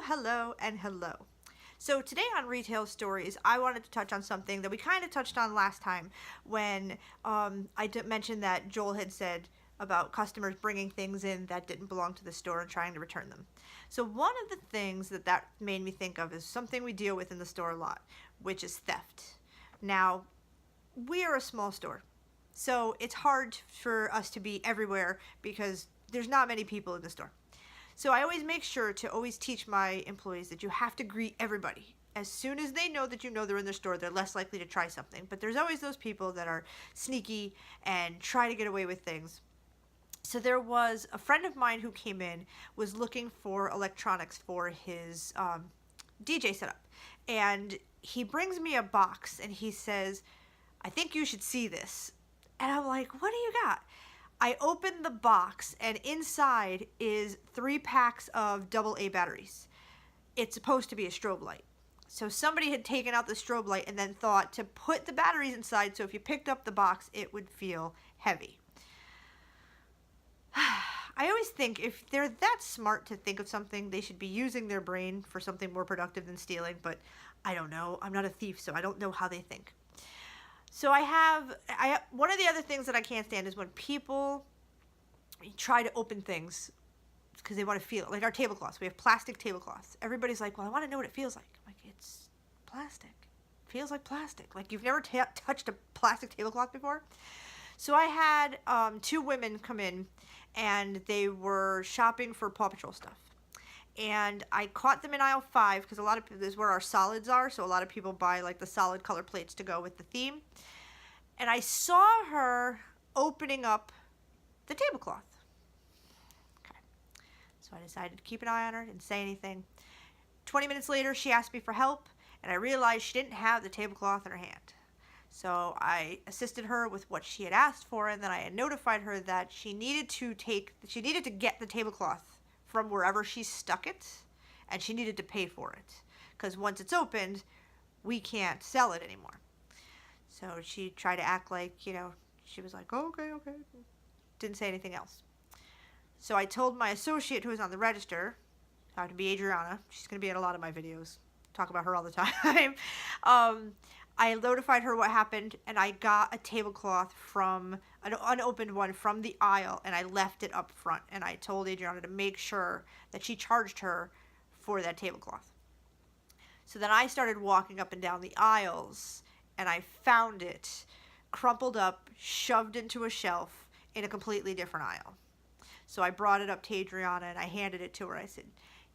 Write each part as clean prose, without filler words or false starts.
hello, and hello. So today on Retail Stories, I wanted to touch on something that we kind of touched on last time when mentioned that Joel had said about customers bringing things in that didn't belong to the store and trying to return them. So one of the things that made me think of is something we deal with in the store a lot, which is theft. Now, we are a small store, so it's hard for us to be everywhere because there's not many people in the store. So I always make sure to always teach my employees that you have to greet everybody. As soon as they know that you know they're in the store, they're less likely to try something. But there's always those people that are sneaky and try to get away with things. So there was a friend of mine who came in, was looking for electronics for his DJ setup. And he brings me a box and he says, "I think you should see this." And I'm like, "What do you got?" I opened the box and inside is 3 packs of AA batteries. It's supposed to be a strobe light. So somebody had taken out the strobe light and then thought to put the batteries inside so if you picked up the box it would feel heavy. I always think if they're that smart to think of something, they should be using their brain for something more productive than stealing, but I don't know. I'm not a thief, so I don't know how they think. So one of the other things that I can't stand is when people try to open things because they want to feel it. Like our tablecloths. We have plastic tablecloths. Everybody's like, "Well, I want to know what it feels like." I'm like, "It's plastic. It feels like plastic." Like you've never touched a plastic tablecloth before? So I had 2 women come in and they were shopping for Paw Patrol stuff. And I caught them in aisle 5 because this is where our solids are, so a lot of people buy like the solid color plates to go with the theme. And I saw her opening up the tablecloth. Okay. So I decided to keep an eye on her, didn't say anything. 20 minutes later, she asked me for help, and I realized she didn't have the tablecloth in her hand. So I assisted her with what she had asked for, and then I had notified her that she needed to get the tablecloth from wherever she stuck it, and she needed to pay for it because once it's opened we can't sell it anymore. So she tried to act like, she was like, "Oh, okay, didn't say anything else. So I told my associate who was on the register, how to be Adriana, she's going to be in a lot of my videos, talk about her all the time. I notified her what happened, and I got a tablecloth from an unopened one from the aisle, and I left it up front, and I told Adriana to make sure that she charged her for that tablecloth. So then I started walking up and down the aisles, and I found it crumpled up, shoved into a shelf in a completely different aisle. So I brought it up to Adriana, and I handed it to her. I said,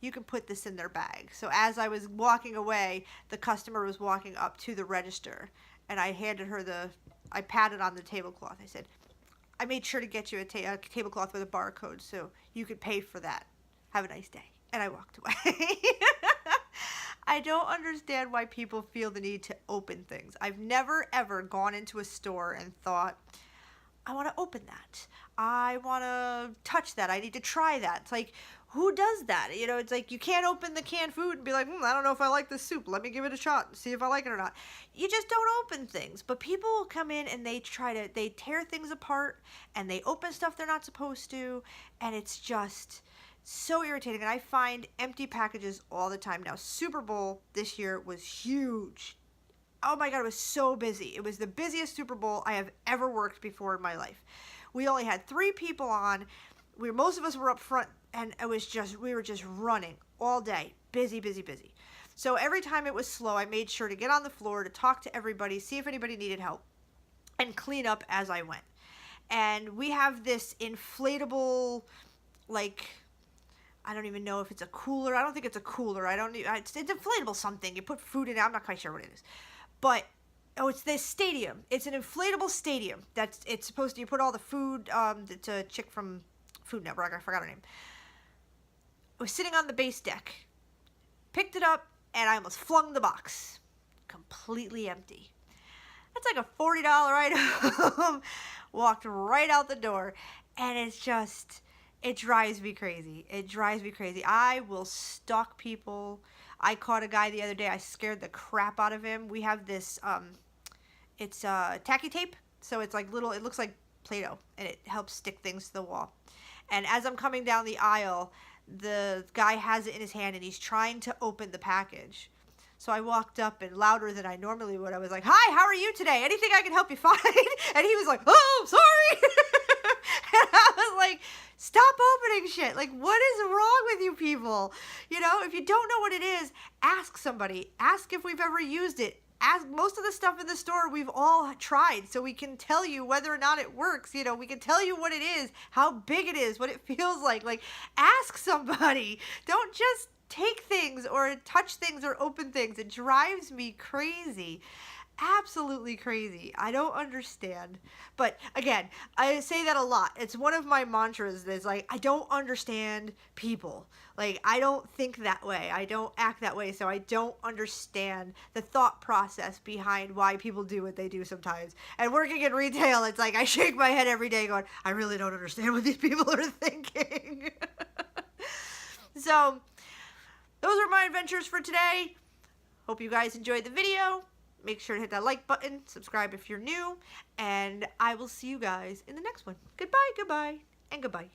"You can put this in their bag." So as I was walking away, the customer was walking up to the register, and I handed her I patted on the tablecloth. I said, "I made sure to get you a tablecloth with a barcode so you could pay for that. Have a nice day." And I walked away. I don't understand why people feel the need to open things. I've never ever gone into a store and thought, "I want to open that. I want to touch that. I need to try that." It's like, who does that? It's like you can't open the canned food and be like, "I don't know if I like this soup. Let me give it a shot and see if I like it or not." You just don't open things. But people will come in and they tear things apart and they open stuff they're not supposed to. And it's just so irritating. And I find empty packages all the time. Now, Super Bowl this year was huge. Oh my God, it was so busy. It was the busiest Super Bowl I have ever worked before in my life. We only had 3 people on. Most of us were up front, and we were just running all day. Busy, busy, busy. So every time it was slow, I made sure to get on the floor to talk to everybody, see if anybody needed help, and clean up as I went. And we have this inflatable, I don't even know if it's a cooler. I don't think it's a cooler. It's inflatable something. You put food in it. I'm not quite sure what it is. But, it's this stadium. It's an inflatable stadium. It's supposed to, you put all the food, it's a chick from Food Network, I forgot her name. I was sitting on the base deck, picked it up, and I almost flung the box. Completely empty. That's like a $40 item. Walked right out the door, and it drives me crazy. It drives me crazy. I will stalk people. I caught a guy the other day. I scared the crap out of him. We have this, it's tacky tape. So it's like it looks like Play-Doh, and it helps stick things to the wall. And as I'm coming down the aisle, the guy has it in his hand and he's trying to open the package. So I walked up and louder than I normally would. I was like, "Hi, how are you today? Anything I can help you find?" And he was like, "Oh, sorry." And I was like, "Stop opening shit. Like, what is wrong with you people? You know, if you don't know what it is, ask somebody. Ask if we've ever used it. Ask. Most of the stuff in the store we've all tried, so we can tell you whether or not it works. You know, we can tell you what it is, how big it is, what it feels like. Like, ask somebody. Don't just take things or touch things or open things. It drives me crazy. Absolutely crazy. I don't understand. But again, I say that a lot. It's one of my mantras is like, I don't understand people. Like, I don't think that way. I don't act that way. So I don't understand the thought process behind why people do what they do sometimes. And working in retail, it's like I shake my head every day going, I really don't understand what these people are thinking. So those are my adventures for today. Hope you guys enjoyed the video. Make sure to hit that like button, subscribe if you're new, and I will see you guys in the next one. Goodbye, goodbye, and goodbye.